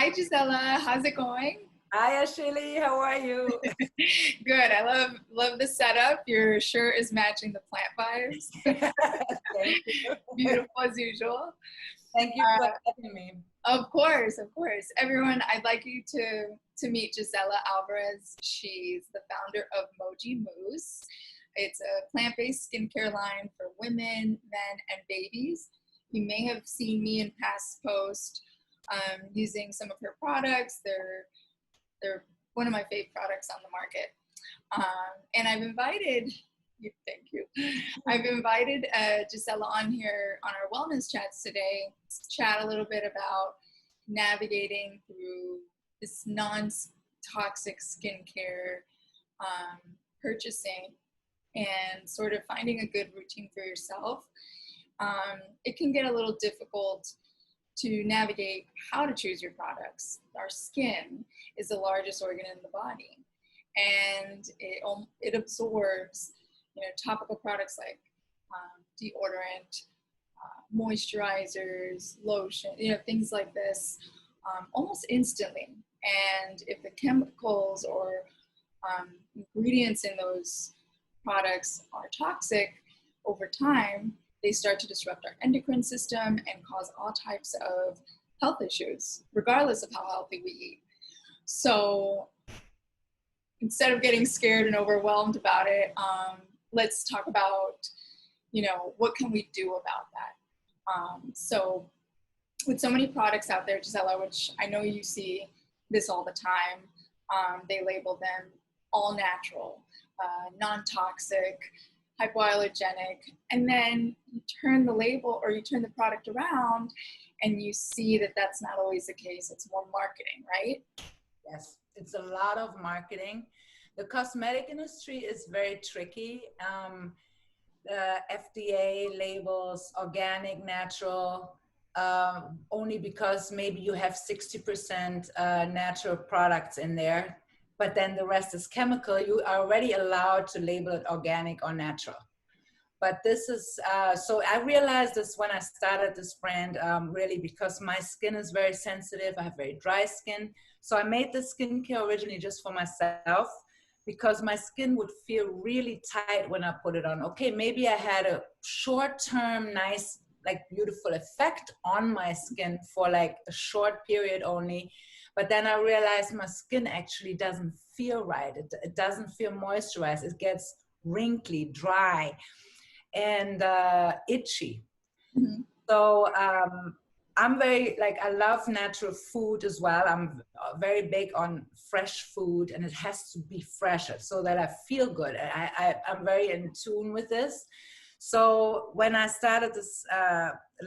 Hi, Gisela. How's it going? Hi, Ashley. How are you? Good. I love the setup. Your shirt is matching the plant vibes. Thank you. Beautiful as usual. Thank you for having me. Of course, of course. Everyone, I'd like you to meet Gisela Alvarez. She's the founder of Mogi Mousse. It's a plant-based skincare line for women, men, and babies. You may have seen me in past posts using some of her products. They're one of my favorite products on the market. And I've invited, thank you. I've invited Gisela on here on our wellness chats today to chat a little bit about navigating through this non-toxic skincare purchasing and sort of finding a good routine for yourself. It can get a little difficult to navigate how to choose your products. Our skin is the largest organ in the body, and it absorbs, topical products like deodorant, moisturizers, lotion, things like this, almost instantly. And if the chemicals or ingredients in those products are toxic, over time, they start to disrupt our endocrine system and cause all types of health issues, regardless of how healthy we eat. So instead of getting scared and overwhelmed about it, let's talk about, what can we do about that? So with so many products out there, Gisela, which I know you see this all the time, they label them all natural, non-toxic, hypoallergenic, and then you turn the label or you turn the product around and you see that that's not always the case. It's more marketing, right? Yes, it's a lot of marketing. The cosmetic industry is very tricky. The FDA labels organic, natural, only because maybe you have 60% natural products in there, but then the rest is chemical. You are already allowed to label it organic or natural. But this is, so I realized this when I started this brand, really because my skin is very sensitive. I have very dry skin. So I made this skincare originally just for myself because my skin would feel really tight when I put it on. Okay, maybe I had a short-term, nice, like beautiful effect on my skin for like a short period only. But then I realized my skin actually doesn't feel right. It doesn't feel moisturized. It gets wrinkly, dry, and itchy. Mm-hmm. So I'm very, I love natural food as well. I'm very big on fresh food, and it has to be fresh so that I feel good. I'm very in tune with this. So when I started this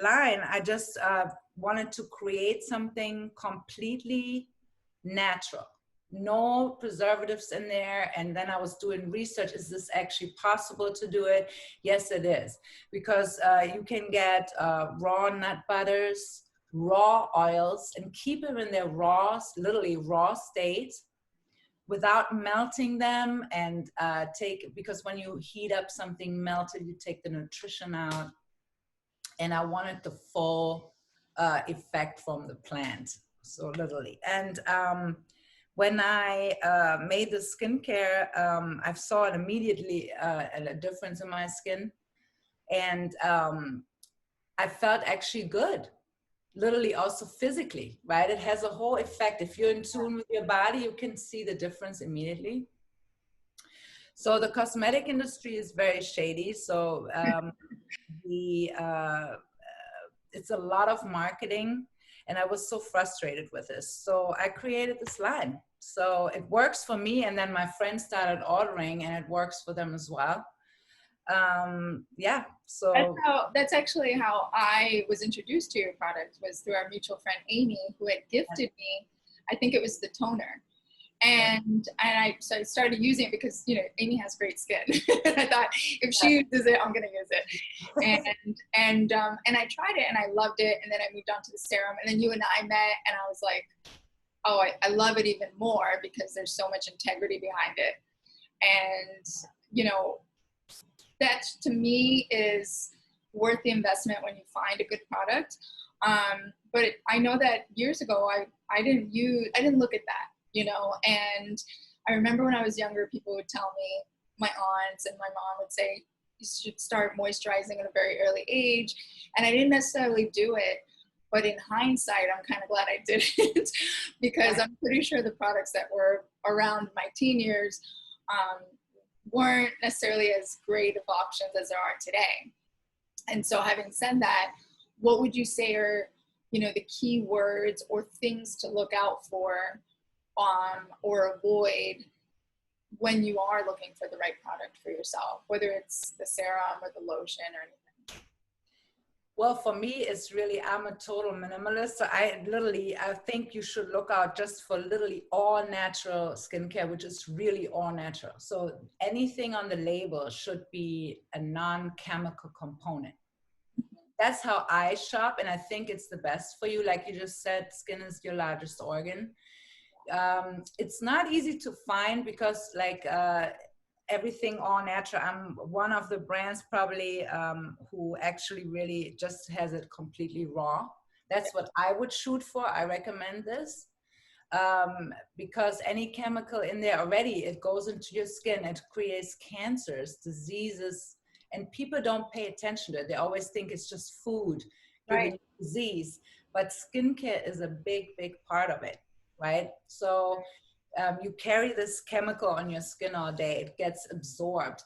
line, I just wanted to create something completely natural, no preservatives in there. And then I was doing research. Is this actually possible to do it? Yes, it is, because you can get raw nut butters, raw oils, and keep them in their raw, literally raw state, without melting them, and because when you heat up something melted, you take the nutrition out. And I wanted the full effect from the plant, so literally. And when I made the skincare, I saw it immediately a difference in my skin, and I felt actually good. Literally also physically, right? It has a whole effect. If you're in tune with your body, you can see the difference immediately. So the cosmetic industry is very shady. So it's a lot of marketing, and I was so frustrated with this. So I created this line. So it works for me, and then my friends started ordering, and it works for them as well. So that's actually how I was introduced to your product, was through our mutual friend Amy, who had gifted me, I think it was the toner, and I started using it because Amy has great skin. And I thought, if she uses it, I'm gonna use it. And I tried it and I loved it, and then I moved on to the serum, and then you and I met, and I was like, oh, I love it even more because there's so much integrity behind it. And that to me is worth the investment when you find a good product. But I know that years ago, I didn't look at that, you know, and I remember when I was younger, people would tell me, my aunts and my mom would say, you should start moisturizing at a very early age. And I didn't necessarily do it, but in hindsight, I'm kind of glad I didn't because I'm pretty sure the products that were around my teen years weren't necessarily as great of options as there are today. And so having said that, what would you say are, you know, the key words or things to look out for or avoid when you are looking for the right product for yourself, whether it's the serum or the lotion or anything? Well, for me, it's really, I'm a total minimalist. So I think you should look out just for literally all natural skincare, which is really all natural. So anything on the label should be a non-chemical component. That's how I shop. And I think it's the best for you. Like you just said, skin is your largest organ. It's not easy to find because like everything all natural. I'm one of the brands probably who actually really just has it completely raw. That's what I would shoot for. I recommend this because any chemical in there already, it goes into your skin. It creates cancers, diseases, and people don't pay attention to it. They always think it's just food giving you disease, but skincare is a big, big part of it. Right? So you carry this chemical on your skin all day. It gets absorbed.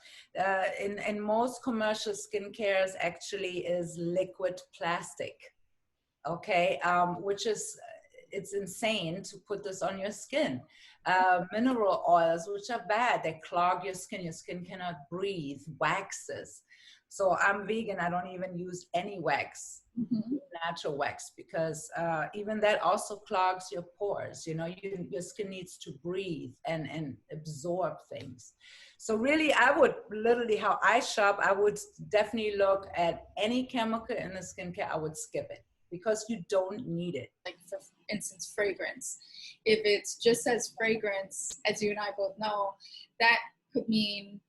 In most commercial skincares actually is liquid plastic, okay? Which is, it's insane to put this on your skin. Mineral oils, which are bad, they clog your skin cannot breathe, waxes. So I'm vegan, I don't even use any wax. Natural wax, because even that also clogs your pores. You know, your skin needs to breathe and absorb things. So really, I would literally, how I shop, I would definitely look at any chemical in the skincare. I would skip it because you don't need it. Like for instance, fragrance. If it's just says fragrance, as you and I both know, that could mean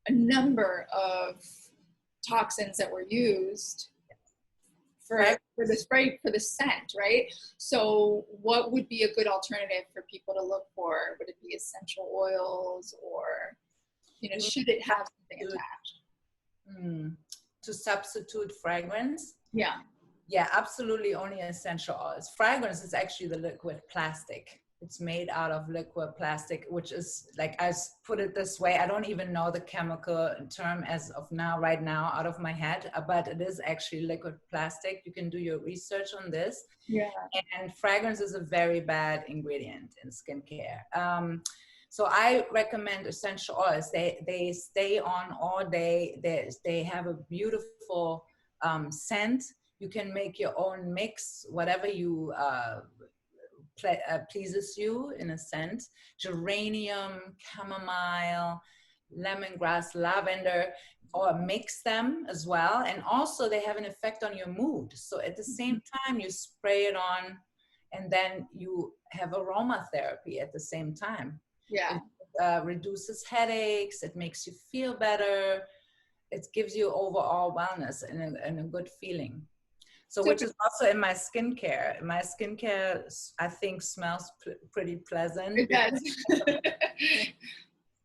a number of toxins that were used for the spray, for the scent, right? So what would be a good alternative for people to look for? Would it be essential oils, or, you know, should it have something attached? To substitute fragrance? Yeah. Yeah, absolutely, only essential oils. Fragrance is actually the liquid plastic. It's made out of liquid plastic, which is, like, I put it this way, I don't even know the chemical term as of now, right now, out of my head, but it is actually liquid plastic. You can do your research on this. Yeah. And fragrance is a very bad ingredient in skincare. So I recommend essential oils. They stay on all day. They have a beautiful scent. You can make your own mix, whatever you pleases you in a scent. Geranium, chamomile, lemongrass, lavender, or mix them as well. And also they have an effect on your mood. So at the same time, you spray it on and then you have aromatherapy at the same time. Yeah. It reduces headaches. It makes you feel better. It gives you overall wellness and a good feeling. So which is also in my skincare. My skincare, I think, smells pretty pleasant. It does.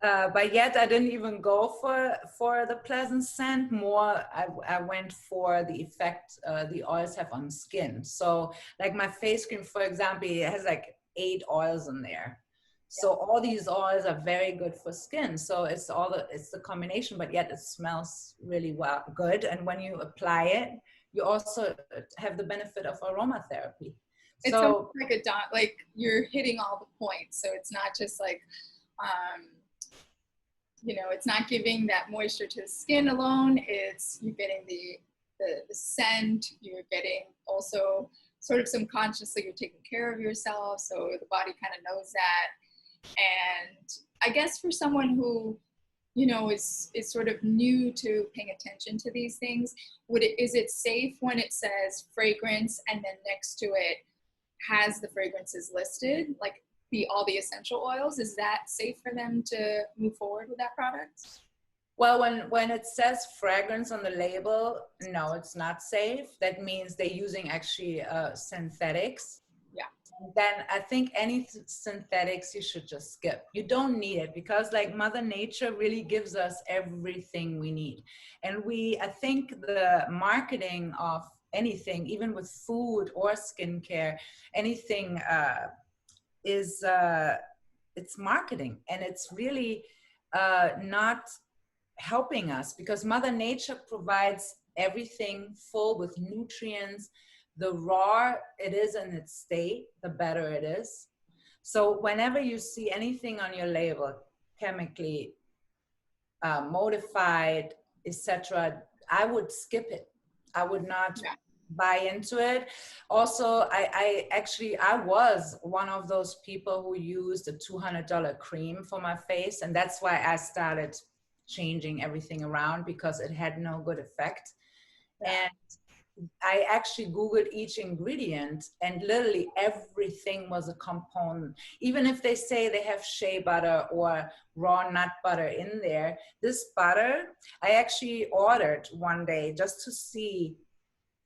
But yet I didn't even go for the pleasant scent. More, I went for the effect the oils have on skin. So like my face cream, for example, it has like 8 oils in there. So all these oils are very good for skin. So it's the combination, but yet it smells really good. And when you apply it, you also have the benefit of aromatherapy. It's so, like you're hitting all the points. So it's not just like, you know, it's not giving that moisture to the skin alone. It's you're getting the scent. You're getting also sort of subconsciously you're taking care of yourself. So the body kind of knows that. And I guess for someone who, you know, is sort of new to paying attention to these things, is it safe when it says fragrance and then next to it has the fragrances listed, like all the essential oils? Is that safe for them to move forward with that product? Well, when it says fragrance on the label, no, it's not safe. That means they're using actually synthetics. Yeah. Then I think any synthetics you should just skip. You don't need it, because like Mother Nature really gives us everything we need. And I think the marketing of anything, even with food or skincare, anything is it's marketing, and it's really not helping us, because Mother Nature provides everything full with nutrients. The raw it is in its state, the better it is. So whenever you see anything on your label chemically modified, etc., I would skip it. I would not buy into it. Also, I was one of those people who used a $200 cream for my face, and that's why I started changing everything around, because it had no good effect. And I actually Googled each ingredient, and literally everything was a component. Even if they say they have shea butter or raw nut butter in there, this butter, I actually ordered one day just to see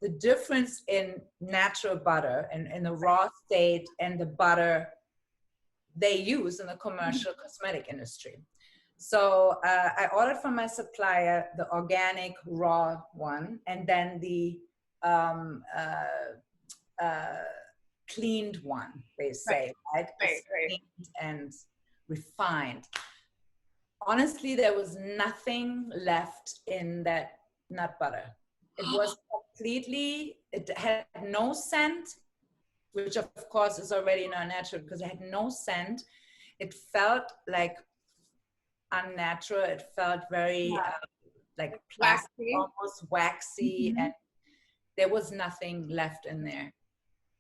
the difference in natural butter and in the raw state and the butter they use in the commercial cosmetic industry. So I ordered from my supplier the organic raw one, and then the cleaned one, they say, right? Cleaned and refined. Honestly, there was nothing left in that nut butter. It was completely, it had no scent, which of course is already not natural, because it had no scent. It felt like unnatural. It felt very like plastic, waxy. Almost waxy, and there was nothing left in there.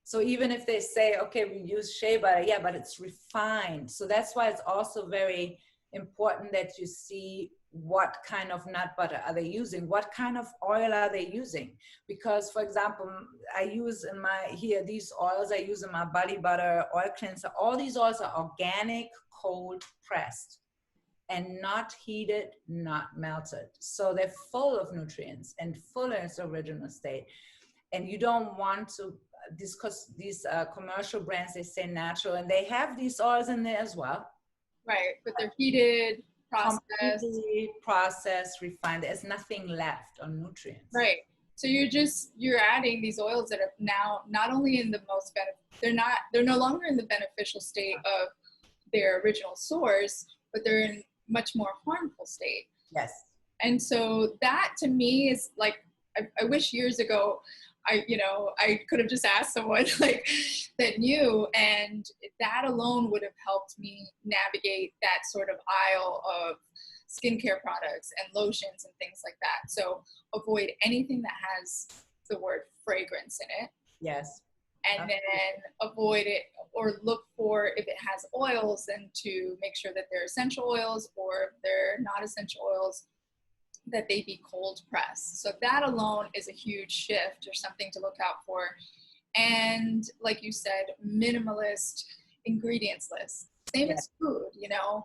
So even if they say, okay, we use shea butter, yeah, but it's refined. So that's why it's also very important that you see what kind of nut butter are they using, what kind of oil are they using. Because, for example, I use in my, here, these oils I use in my body butter, oil cleanser, all these oils are organic, cold pressed, and not heated, not melted. So they're full of nutrients and full in its original state. And you don't want to, because these commercial brands, they say natural, and they have these oils in there as well. Right, but they're heated, processed, refined. There's nothing left on nutrients. Right. So you're adding these oils that are now not only in the most they're no longer in the beneficial state of their original source, but they're in much more harmful state. Yes. And so that to me is like, I wish years ago I could have just asked someone like that knew, and that alone would have helped me navigate that sort of aisle of skincare products and lotions and things like that. So avoid anything that has the word fragrance in it. Yes. And then avoid it, or look for, if it has oils, then to make sure that they're essential oils, or if they're not essential oils, that they be cold pressed. So that alone is a huge shift, or something to look out for. And like you said, minimalist ingredients list. Same as food, you don't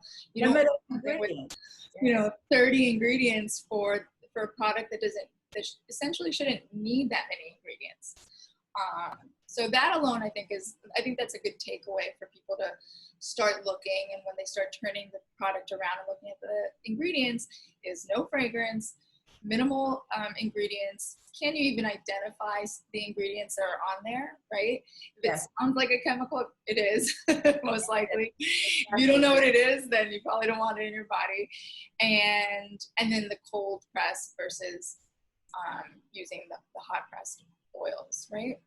want something with 30 ingredients for a product that essentially shouldn't need that many ingredients. So that alone, I think that's a good takeaway for people to start looking. And when they start turning the product around and looking at the ingredients, is no fragrance, minimal ingredients. Can you even identify the ingredients that are on there, right? If it sounds like a chemical, it is, most likely. If you don't know what it is, then you probably don't want it in your body. And then the cold press versus using the hot pressed oils, right?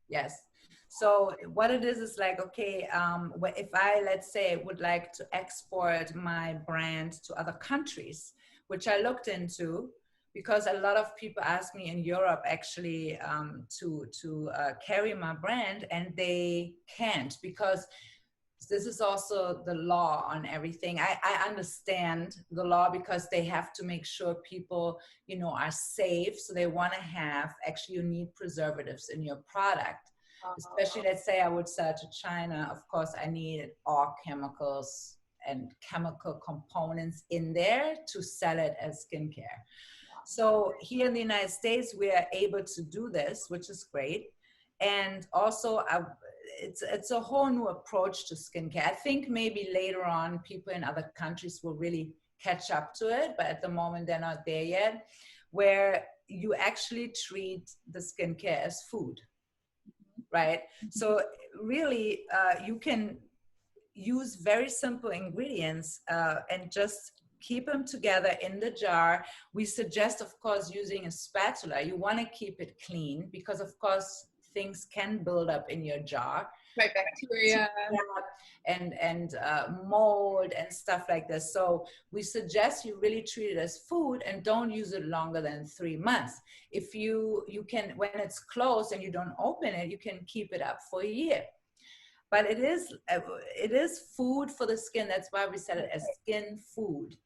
Yes. So what it is like, okay, if I, let's say, would like to export my brand to other countries, which I looked into, because a lot of people ask me in Europe actually to carry my brand, and they can't, because this is also the law on everything. I understand the law, because they have to make sure people, are safe. So they want to have, actually, you need preservatives in your product. Especially, let's say I would sell to China. Of course, I need all chemicals and chemical components in there to sell it as skincare. So here in the United States, we are able to do this, which is great. And also, it's a whole new approach to skincare. I think maybe later on, people in other countries will really catch up to it, but at the moment, they're not there yet, where you actually treat the skincare as food, right? So really, you can use very simple ingredients and just keep them together in the jar. We suggest, of course, using a spatula. You want to keep it clean because, of course, things can build up in your jar. Right, bacteria. And mold and stuff like this. So we suggest you really treat it as food and don't use it longer than 3 months. If you can, when it's closed and you don't open it, you can keep it up for a year. But it is food for the skin. That's why we sell it as skin food.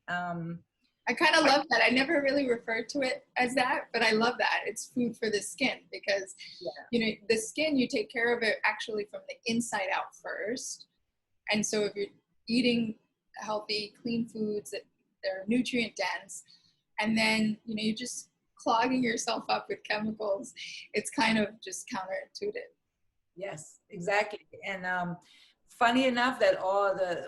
I kind of love that. I never really referred to it as that, but I love that. It's food for the skin because, you know, the skin, you take care of it actually from the inside out first. And so if you're eating healthy, clean foods that are nutrient dense, and then, you know, you're just clogging yourself up with chemicals, it's kind of just counterintuitive. Yes, exactly. And funny enough that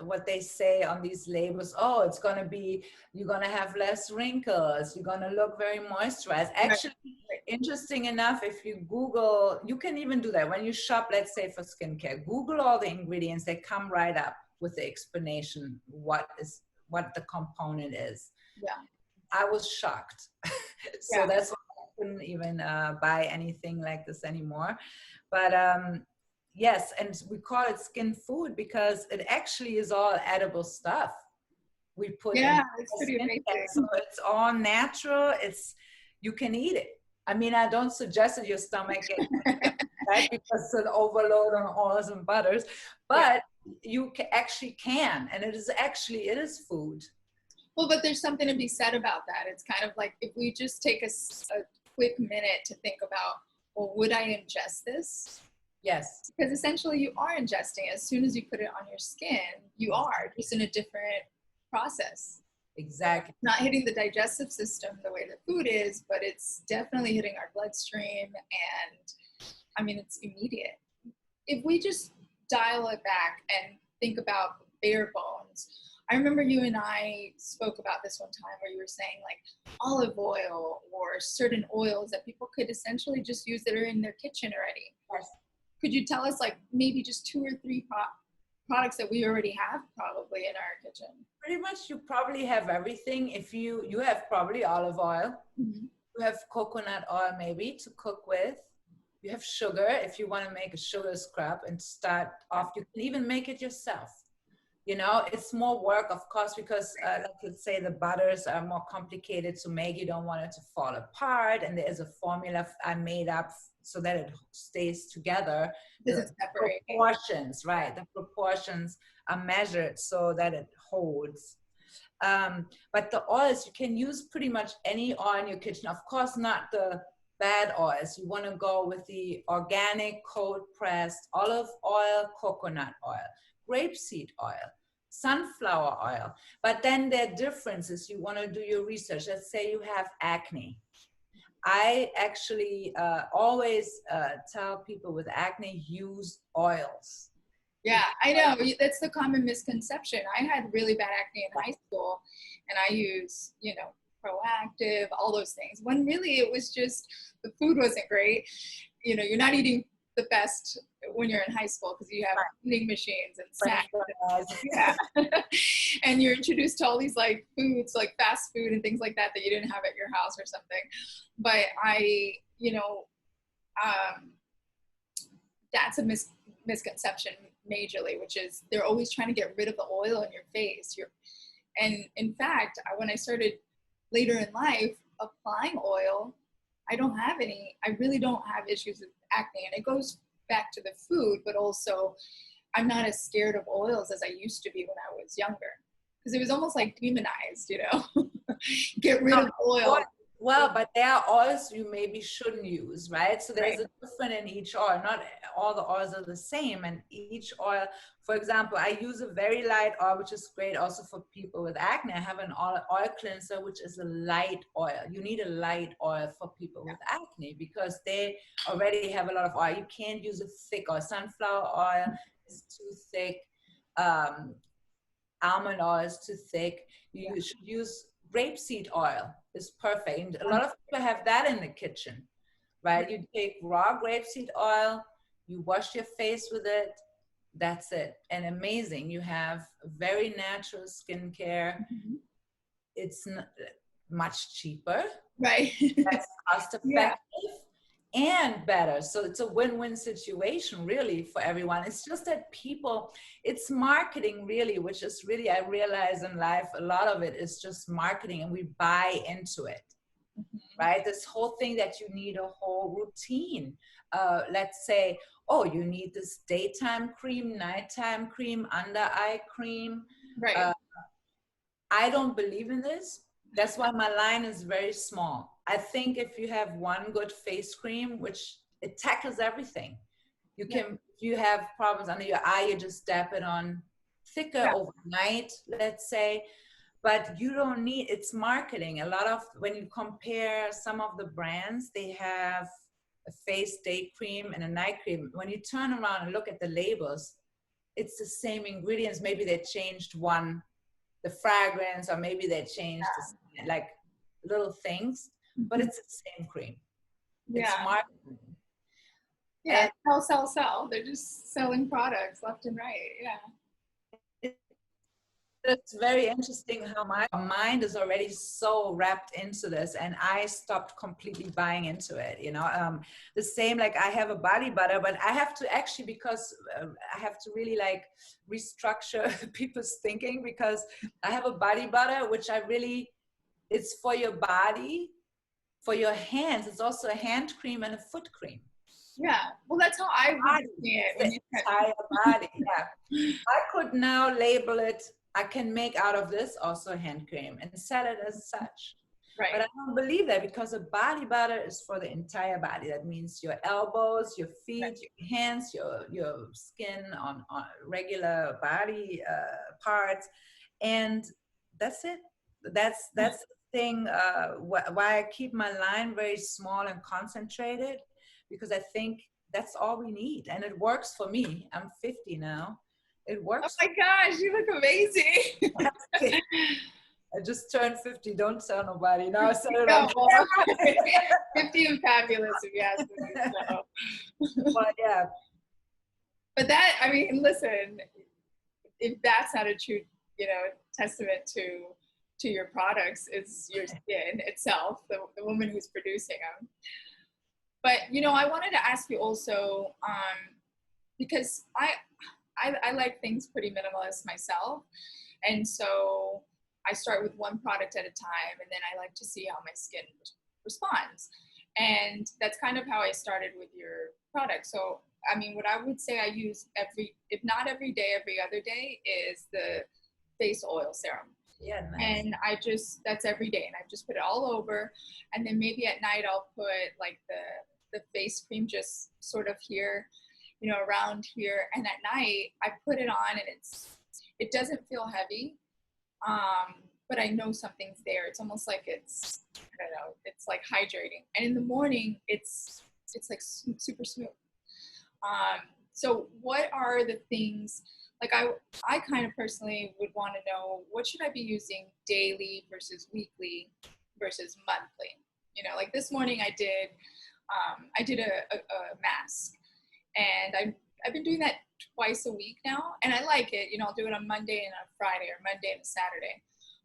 what they say on these labels, oh, it's going to be, you're going to have less wrinkles, you're going to look very moisturized. Actually, interesting enough, if you Google, you can even do that when you shop, let's say for skincare, Google all the ingredients, they come right up with the explanation what the component is. Yeah. I was shocked. So that's why I couldn't even buy anything like this anymore. But yes, and we call it skin food because it actually is all edible stuff. We put it's pretty amazing. So it's all natural. You can eat it. I mean, I don't suggest that your stomach get right because it's an overload on oils and butters, but you actually can, and it is food. Well, but there's something to be said about that. It's kind of like if we just take a quick minute to think about, well, would I ingest this? Yes. Because essentially you are ingesting. As soon as you put it on your skin, you are just in a different process. Exactly. Not hitting the digestive system the way the food is, but it's definitely hitting our bloodstream. And I mean, it's immediate. If we just dial it back and think about bare bones, I remember you and I spoke about this one time where you were saying like olive oil or certain oils that people could essentially just use that are in their kitchen already. Yes. Could you tell us like maybe just 2 or 3 products that we already have probably in our kitchen? Pretty much you probably have everything. If you have probably olive oil, you have coconut oil maybe to cook with. You have sugar if you want to make a sugar scrub and start off. You can even make it yourself. You know, it's more work, of course, because like let's say the butters are more complicated to make. You don't want it to fall apart. And there is a formula I made up so that it stays together. The proportions, right? The proportions are measured so that it holds. But the oils, you can use pretty much any oil in your kitchen. Of course, not the bad oils. You want to go with the organic, cold pressed olive oil, coconut oil, grapeseed oil, sunflower oil. But then there are differences. You want to do your research. Let's say you have acne. I actually always tell people with acne, use oils. Yeah, I know. That's the common misconception. I had really bad acne in high school and I used, you know, Proactive, all those things. When really it was just the food wasn't great. You know, you're not eating the best when you're in high school because you have eating machines and snacks. And you're introduced to all these like foods, like fast food and things like that you didn't have at your house or something. But that's a misconception majorly, which is they're always trying to get rid of the oil in your face. And in fact, when I started later in life applying oil, I really don't have issues with acne. And it goes back to the food, but also I'm not as scared of oils as I used to be when I was younger. Because it was almost like demonized, you know, get rid of oil. Well, but there are oils you maybe shouldn't use, right? So there's Right. a different in each oil. Not all the oils are the same. And each oil, for example, I use a very light oil, which is great also for people with acne. I have an oil cleanser, which is a light oil. You need a light oil for people with acne because they already have a lot of oil. You can't use a thick oil. Sunflower oil is too thick. Um, Almond oil is too thick. You should use grapeseed oil. It's perfect. And a lot of people have that in the kitchen, right? You take raw grapeseed oil, you wash your face with it. That's it. And amazing. You have very natural skincare. Mm-hmm. It's much cheaper. Right. That's cost effective and better. So it's a win-win situation really for everyone. It's just that people, it's marketing really, which is really, I realize in life, a lot of it is just marketing and we buy into it, right? This whole thing that you need a whole routine. Let's say, oh, you need this daytime cream, nighttime cream, under eye cream. Right. I don't believe in this. That's why my line is very small. I think if you have one good face cream, which it tackles everything, you can, if you have problems under your eye, you just dab it on thicker overnight, let's say, but you don't need, it's marketing. A lot of, when you compare some of the brands, they have a face day cream and a night cream. When you turn around and look at the labels, it's the same ingredients. Maybe they changed the fragrance, or maybe they changed like little things, but it's the same cream. It's marketing. Yeah, sell. They're just selling products left and right. Yeah. It's very interesting how my mind is already so wrapped into this, and I stopped completely buying into it. You know, the same, like I have a body butter, but I have to actually, because I have to really like restructure people's thinking, because I have a body butter, which I really, it's for your body, for your hands. It's also a hand cream and a foot cream. Yeah, well, that's how I would see it. The entire body. Yeah, I could now label it. I can make out of this also hand cream and sell it as such. Right. But I don't believe that, because a body butter is for the entire body. That means your elbows, your feet, your hands, your skin on regular body parts, and that's it. That's the thing. Why I keep my line very small and concentrated, because I think that's all we need, and it works for me. I'm 50 now. It works. Oh my gosh, you look amazing. I just turned 50. Don't tell nobody. No, I said it No, on 50 and fabulous, if you ask me. So. But yeah. But that, I mean, listen, if that's not a true, testament to your products, it's your skin itself, the woman who's producing them. But, I wanted to ask you also, because I like things pretty minimalist myself. And so I start with one product at a time, and then I like to see how my skin responds. And that's kind of how I started with your product. So, I mean, what I would say I use if not every day, every other day, is the face oil serum. Yeah, nice. And that's every day. And I just put it all over. And then maybe at night I'll put like the face cream just sort of here, around here. And at night I put it on, and it doesn't feel heavy. But I know something's there. It's almost like it's like hydrating. And in the morning, it's like super smooth. So what are the things, like I kind of personally would want to know, what should I be using daily versus weekly versus monthly? Like this morning I did a mask, and I've been doing that twice a week now, and I like it. I'll do it on Monday and on Friday, or Monday and a Saturday.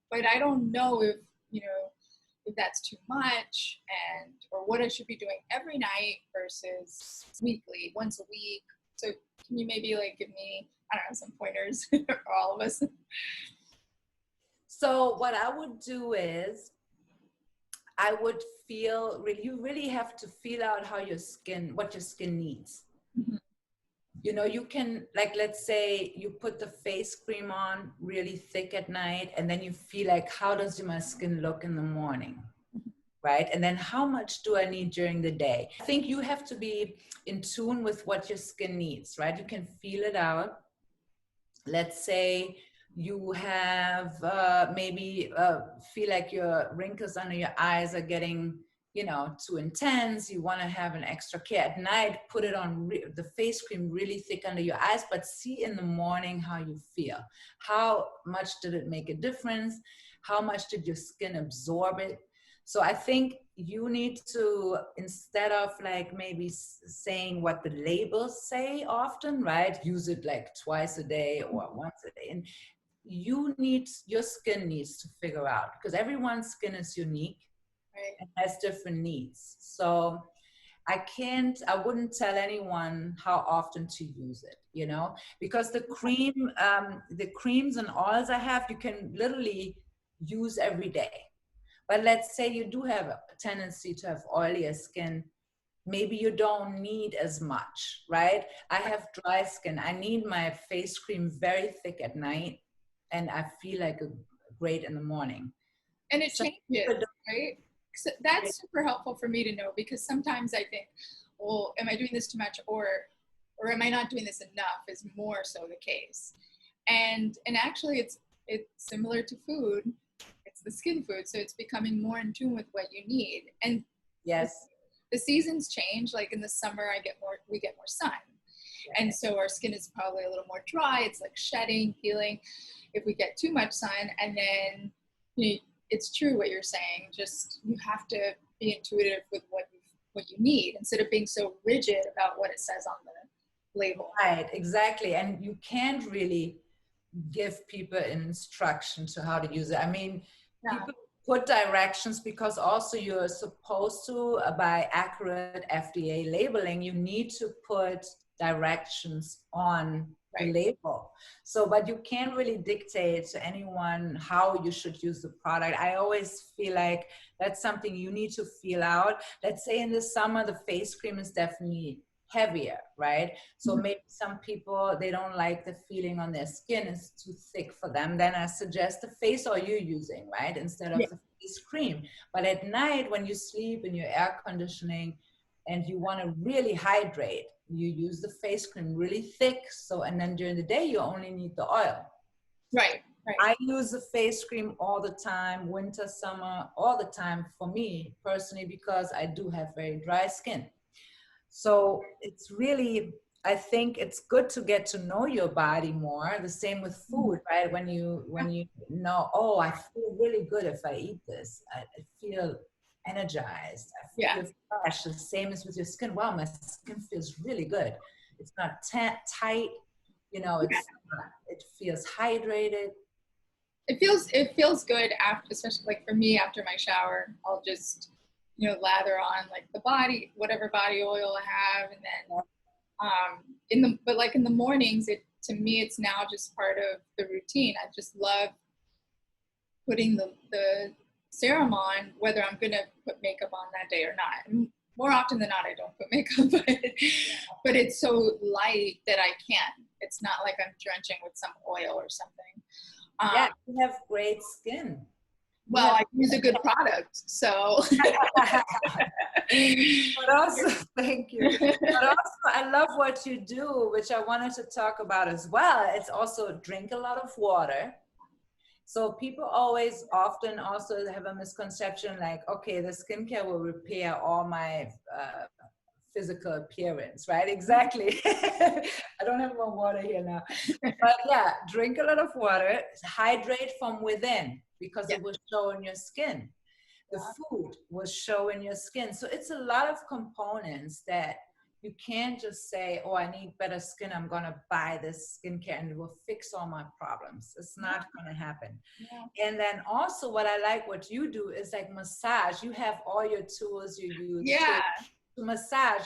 But I don't know if that's too much, or what I should be doing every night versus weekly, once a week. So can you maybe like give me, I don't know, some pointers for all of us? So what I would do is, I would you really have to feel out what your skin needs. Mm-hmm. You can, like, let's say you put the face cream on really thick at night, and then you feel like, how does my skin look in the morning? right? And then how much do I need during the day? I think you have to be in tune with what your skin needs, right? You can feel it out. Let's say you have maybe feel like your wrinkles under your eyes are getting, you know, too intense. You want to have an extra care at night, put it on the face cream really thick under your eyes, but see in the morning how you feel. How much did it make a difference? How much did your skin absorb it? So I think you need to, instead of like maybe saying what the labels say often, right? Use it like twice a day or once a day. And your skin needs to figure out, because everyone's skin is unique, right, and has different needs. So I wouldn't tell anyone how often to use it, you know, because the creams and oils I have, you can literally use every day. But let's say you do have a tendency to have oilier skin, maybe you don't need as much, right? I have dry skin. I need my face cream very thick at night, and I feel like great in the morning. And it changes, right? So that's super helpful for me to know, because sometimes I think, well, am I doing this too much, or am I not doing this enough, is more so the case. And actually it's similar to food. It's the skin food, so it's becoming more in tune with what you need. And yes, the seasons change. Like in the summer, we get more sun, and so our skin is probably a little more dry. It's like shedding, peeling if we get too much sun. And then it's true what you're saying. Just you have to be intuitive with what you need, instead of being so rigid about what it says on the label. Right, exactly. And you can't really give people an instruction to how to use it. I mean, people put directions because also you're supposed to, by accurate FDA labeling, you need to put directions on the label. So, but you can't really dictate to anyone how you should use the product. I always feel like that's something you need to feel out. Let's say in the summer, the face cream is definitely heavier, right? So maybe some people, they don't like the feeling on their skin, is too thick for them. Then I suggest the face oil you're using, right? Instead of the face cream. But at night when you sleep in your air conditioning and you want to really hydrate, you use the face cream really thick. So, and then during the day you only need the oil. Right. I use the face cream all the time, winter, summer, all the time for me personally, because I do have very dry skin. So it's really, I think it's good to get to know your body more. The same with food, right? When you know, oh, I feel really good if I eat this. I feel energized. I feel fresh. The same as with your skin. Wow, my skin feels really good. It's not tight, you know. It feels hydrated. It feels good after, especially like for me, after my shower, I'll just lather on like whatever body oil I have, and then but like in the mornings, to me it's now just part of the routine. I just love putting the serum on, whether I'm gonna put makeup on that day or not. And more often than not, I don't put makeup, but it's so light that I can. It's not like I'm drenching with some oil or something. You have great skin. Well, I use a good product, so. But also, thank you. But also, I love what you do, which I wanted to talk about as well. It's also drink a lot of water. So people often also have a misconception like, okay, the skincare will repair all my physical appearance, right? Exactly. I don't have more water here now. But yeah, drink a lot of water, hydrate from within, because it will show in your skin. The food will show in your skin. So it's a lot of components that you can't just say, oh, I need better skin, I'm going to buy this skincare and it will fix all my problems. It's not going to happen. And then also what I like what you do is like massage. You have all your tools you use to massage.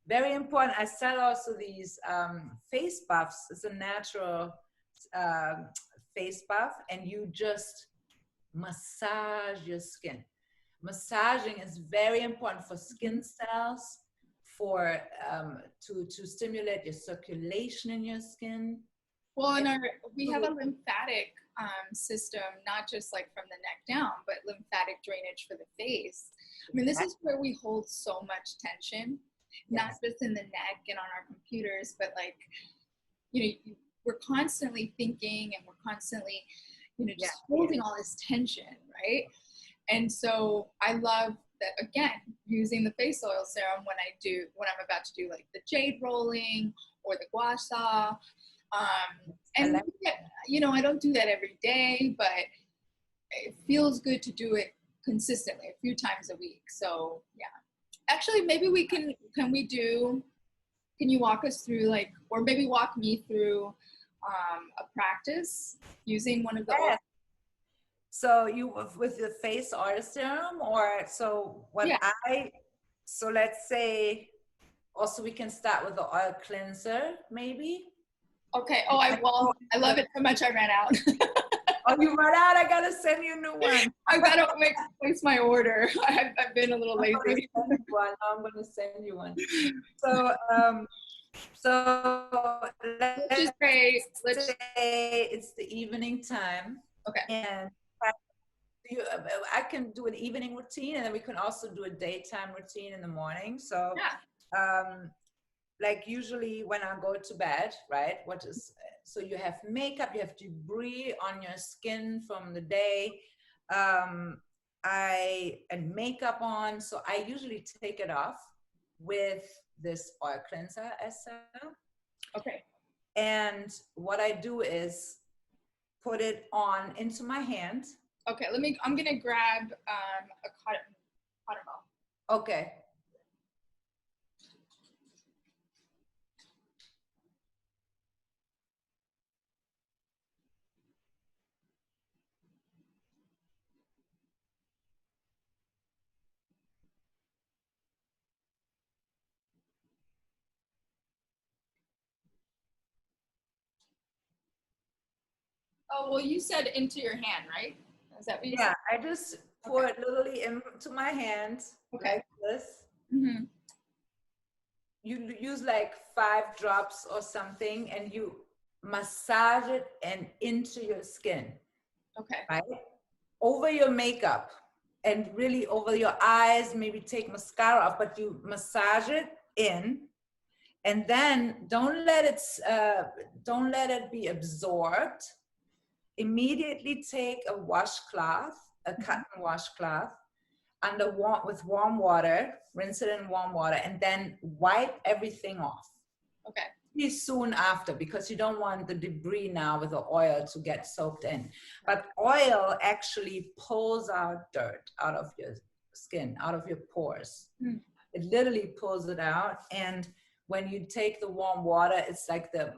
Very important. I sell also these face buffs. It's a natural face buff, and you just massage your skin. Massaging is very important for skin cells, for to stimulate your circulation in your skin. Well, in we have a lymphatic system, not just like from the neck down, but lymphatic drainage for the face. I mean, this is where we hold so much tension, not just in the neck and on our computers, but like, we're constantly thinking and we're constantly, just holding all this tension, right? And so I love that, again, using the face oil serum when I'm about to do like the jade rolling or the gua sha. And I don't do that every day, but it feels good to do it consistently a few times a week. So yeah, actually, maybe can you walk us through or maybe walk me through a practice using one of the oils? So you with the face oil serum, or so let's say also we can start with the oil cleanser maybe. Okay. Oh, I love it so much I ran out. Oh, you ran out? I gotta send you a new one. I gotta place my order. I've been a little lazy. I'm gonna send you one. Let's just say it's the evening time. Okay. And I can do an evening routine, and then we can also do a daytime routine in the morning. So, like usually when I go to bed, right? So you have makeup, you have debris on your skin from the day, and makeup on. So I usually take it off with this oil cleanser essence. Okay. And what I do is put it on into my hand. Okay, I'm gonna grab a cotton ball. Okay. Oh, well, you said into your hand, right? Is that what you said? I just pour it literally into my hand, like this. Mm-hmm. You use like 5 drops or something, and you massage it and into your skin. Okay. Right? Over your makeup and really over your eyes, maybe take mascara off, but you massage it in, and then don't let it be absorbed. Immediately take a washcloth, a cotton washcloth, with warm water, rinse it in warm water, and then wipe everything off. Okay. Pretty soon after, because you don't want the debris now with the oil to get soaked in. But oil actually pulls out dirt out of your skin, out of your pores. Mm. It literally pulls it out. And when you take the warm water, it's like a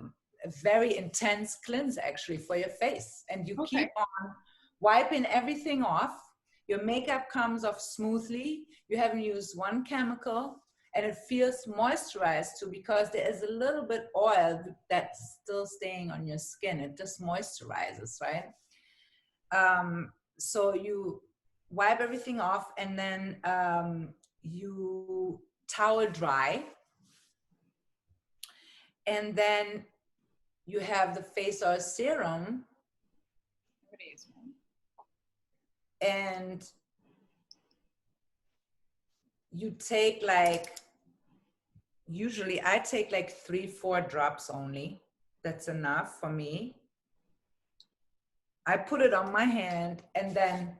very intense cleanse actually for your face. And you keep on wiping everything off. Your makeup comes off smoothly. You haven't used one chemical, and it feels moisturized too, because there is a little bit oil that's still staying on your skin. It just moisturizes, right? So you wipe everything off, and then you towel dry. And then you have the face oil serum. And you take usually I take 3-4 drops only. That's enough for me. I put it on my hand and then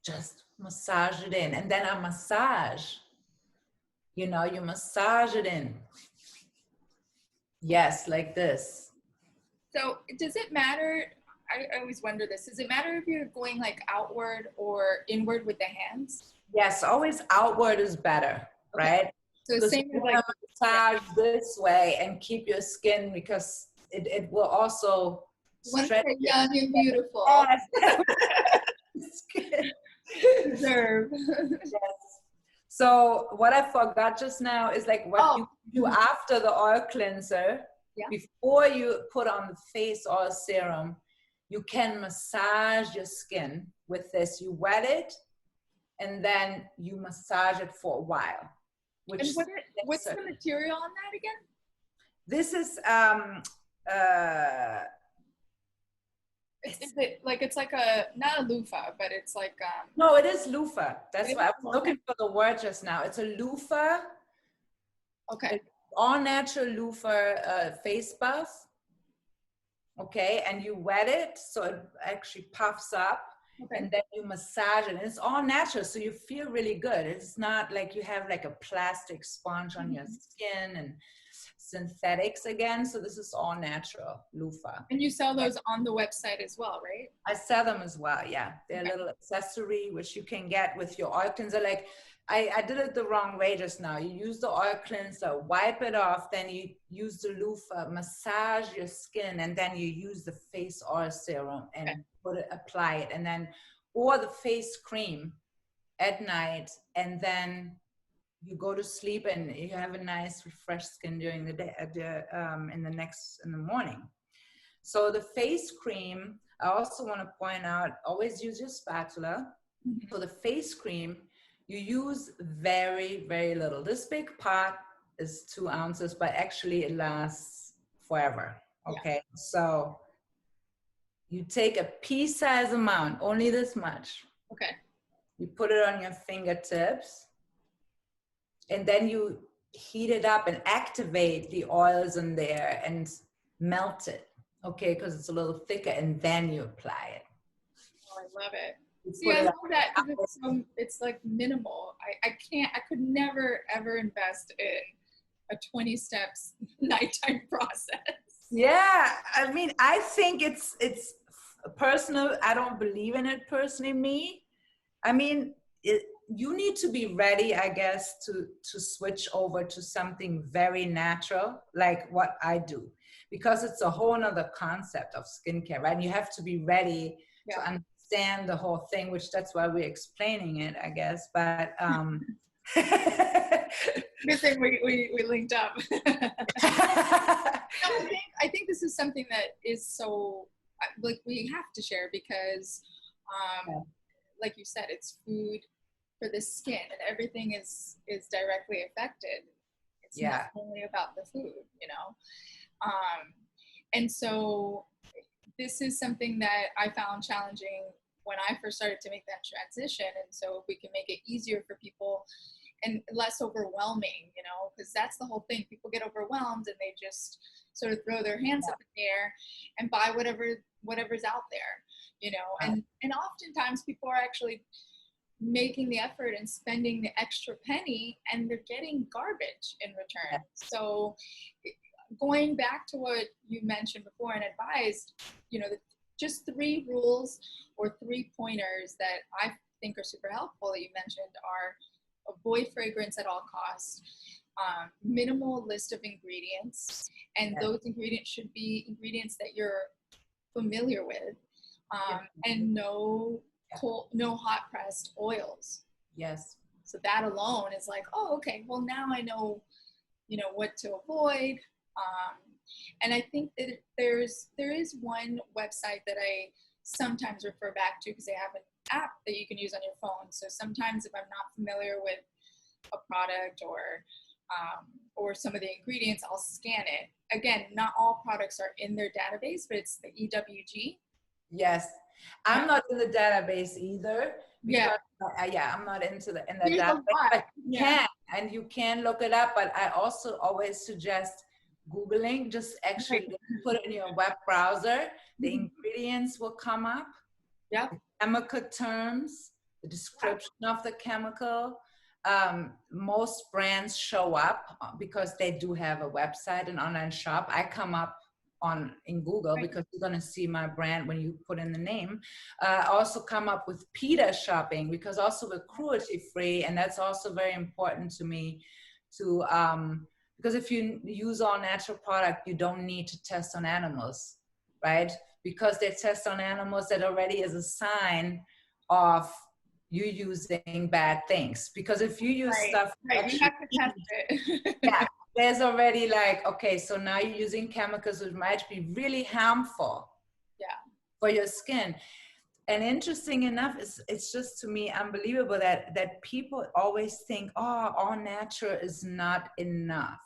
just massage it in. And then I massage, you massage it in. Yes, like this. So does it matter? I always wonder this. Does it matter if you're going outward or inward with the hands? Yes, always outward is better, right? So same as massage this way and keep your skin, because it will also stretch. Young and beautiful. Deserve. Yes. So what I forgot just now is what you do after the oil cleanser. Yeah. Before you put on the face oil serum, you can massage your skin with this. You wet it, and then you massage it for a while. And what's the material on that again? This is Is it like, it's like a, not a loofah, but it's like, no, it is loofah. That's it why I is? was looking for the word just now. It's a loofah, Okay. all natural loofah face buff. Okay, and you wet it so it actually puffs up. Okay. And then you massage it, and it's all natural, so you feel really good. It's not like you have like a plastic sponge on your skin and synthetics again. So this is all natural loofah. And you sell those on the website as well, right? I sell them as well. Yeah, they're Okay. a little accessory which you can get with your oil cleanser. Like I did it the wrong way just now. You use the oil cleanser, wipe it off, then you use the loofah, massage your skin, and then you use the face oil serum and apply it, and then or the face cream at night, and then you go to sleep and you have a nice refreshed skin during the day in the morning. So the face cream, I also want to point out, always use your spatula. Mm-hmm. So the face cream, you use very, very little. This big pot is 2 ounces, but actually it lasts forever. Okay, yeah. So you take a pea-sized amount, only this much. Okay. You put it on your fingertips, and then you heat it up and activate the oils in there and melt it. Okay, because it's a little thicker, and then you apply it. Oh, I love it. See, I love that because it's like minimal. I could never ever invest in a 20 steps nighttime process. Yeah, I mean, I think it's personal. I don't believe in it personally. I mean, you need to be ready, I guess, to switch over to something very natural, like what I do, because it's a whole nother concept of skincare, right? And you have to be ready to understand the whole thing, which that's why we're explaining it, I guess. But good thing we linked up. I think this is something that is so, like, we have to share because like you said, it's food for the skin, and everything is directly affected. It's not only about the food, you know. And so this is something that I found challenging when I first started to make that transition. And so if we can make it easier for people and less overwhelming, you know, because that's the whole thing. People get overwhelmed and they just sort of throw their hands up in the air and buy whatever's out there, you know. And oftentimes people are actually making the effort and spending the extra penny, and they're getting garbage in return. So going back to what you mentioned before and advised, you know, just 3 rules or 3 pointers that I think are super helpful that you mentioned are: avoid fragrance at all costs, minimal list of ingredients, and those ingredients should be ingredients that you're familiar with, and no hot pressed oils. Yes. So that alone is like, oh, okay, well now I know, you know, what to avoid. And I think that there is one website that I sometimes refer back to because they have an app that you can use on your phone. So sometimes if I'm not familiar with a product or some of the ingredients, I'll scan it. Again, not all products are in their database, but it's the EWG. Yes. I'm not in the database either. Because, I'm not in the database. But you can look it up. But I also always suggest Googling. Just actually put it in your web browser. The ingredients will come up. Yeah. The chemical terms, the description of the chemical. Most brands show up because they do have a website and online shop. I come up in Google because you're going to see my brand when you put in the name. Also come up with PETA shopping because also we're cruelty free, and that's also very important to me to because if you use all natural product, you don't need to test on animals, right? Because they test on animals, that already is a sign of you using bad things. Because if you use stuff you have to test it. There's already like, okay, so now you're using chemicals which might be really harmful for your skin. And interesting enough, it's just to me unbelievable that people always think, oh, all natural is not enough,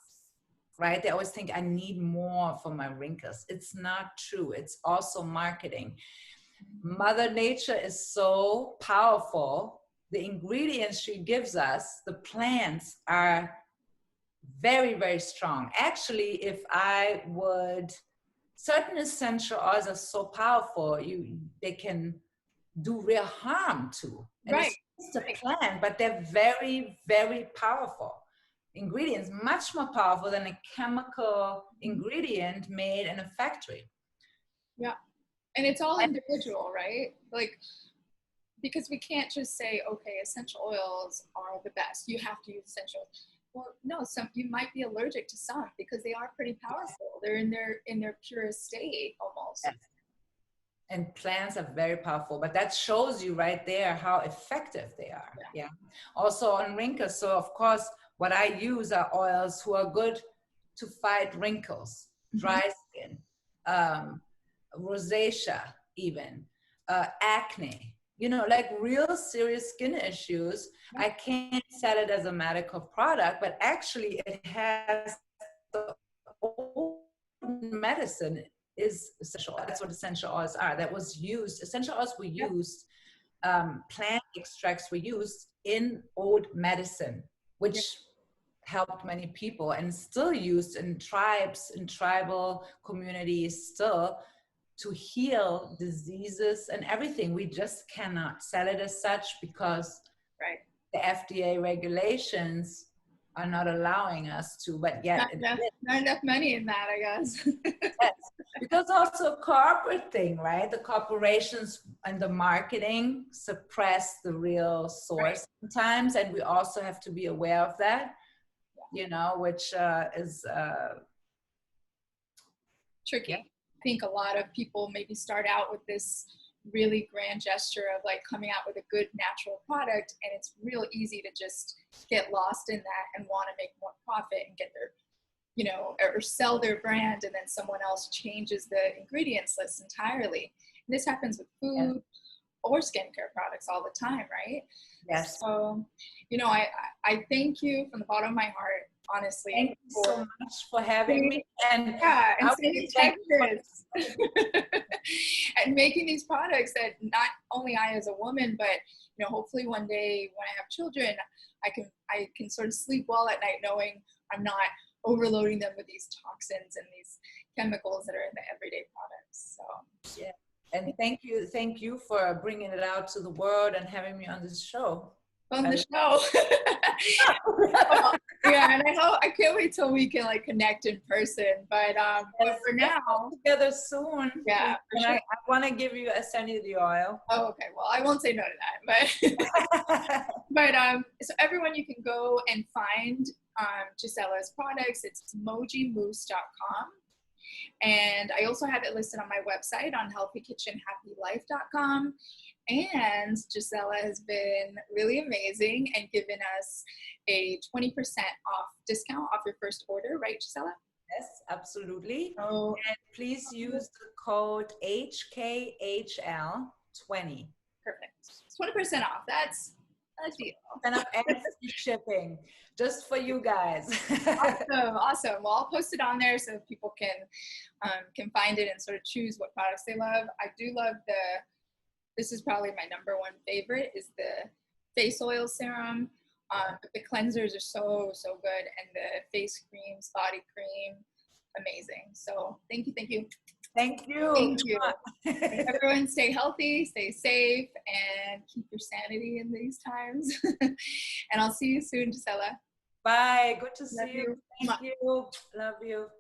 right? They always think I need more for my wrinkles. It's not true. It's also marketing. Mother Nature is so powerful. The ingredients she gives us, the plants, are very, very strong. Actually, if I would, certain essential oils are so powerful, they can do real harm to. And Right. it's just a plant, but they're very, very powerful ingredients, much more powerful than a chemical ingredient made in a factory. Yeah. And it's all individual, right? Like, because we can't just say, okay, essential oils are the best. You have to use essential oils. Well, no, you might be allergic to some because they are pretty powerful. They're in their purest state almost. Yes. And plants are very powerful, but that shows you right there how effective they are. Yeah. Also on wrinkles. So of course, what I use are oils who are good to fight wrinkles, dry skin, rosacea, even acne. You know, like real serious skin issues. I can't sell it as a medical product, but actually it has the old medicine is essential. That's what essential oils are. That was used, essential oils were used, plant extracts were used in old medicine, which helped many people and still used in tribes, in tribal communities still, to heal diseases and everything. We just cannot sell it as such because the FDA regulations are not allowing us to, but yet not enough money in that, I guess. Yes, because also a corporate thing, right? The corporations and the marketing suppress the real source sometimes, and we also have to be aware of that, you know, which is tricky. I think a lot of people maybe start out with this really grand gesture of like coming out with a good natural product, and it's real easy to just get lost in that and want to make more profit and get their, you know, or sell their brand, and then someone else changes the ingredients list entirely. And this happens with food or skincare products all the time, right? Yes. So, you know, I thank you from the bottom of my heart, honestly. Thank you so much for having me. And saving Texas. And making these products that not only I as a woman, but you know, hopefully one day when I have children, I can sort of sleep well at night knowing I'm not overloading them with these toxins and these chemicals that are in the everyday products. So yeah, and thank you for bringing it out to the world and having me on this show. On the show. Yeah, and I can't wait till we can like connect in person. But for now, together soon. Yeah, and sure. I want to give you a the oil. Oh, okay. Well, I won't say no to that. But so everyone, you can go and find Gisella's products. It's mogimousse.com. And I also have it listed on my website on healthykitchenhappylife.com. And Gisela has been really amazing and given us a 20% off discount off your first order, right, Gisela? Yes, absolutely. Oh, and please use the code HKHL20. Perfect. 20% off. That's a deal. And I'm free shipping just for you guys. Awesome. Well, I'll post it on there so people can find it and sort of choose what products they love. I do love this is probably my number one favorite, is the face oil serum. But the cleansers are so good, and the face creams, body cream, amazing. So thank you. Thank you. Thank you. Everyone stay healthy, stay safe, and keep your sanity in these times. And I'll see you soon, Gisela. Bye. Good to see you. Thank you. Love you.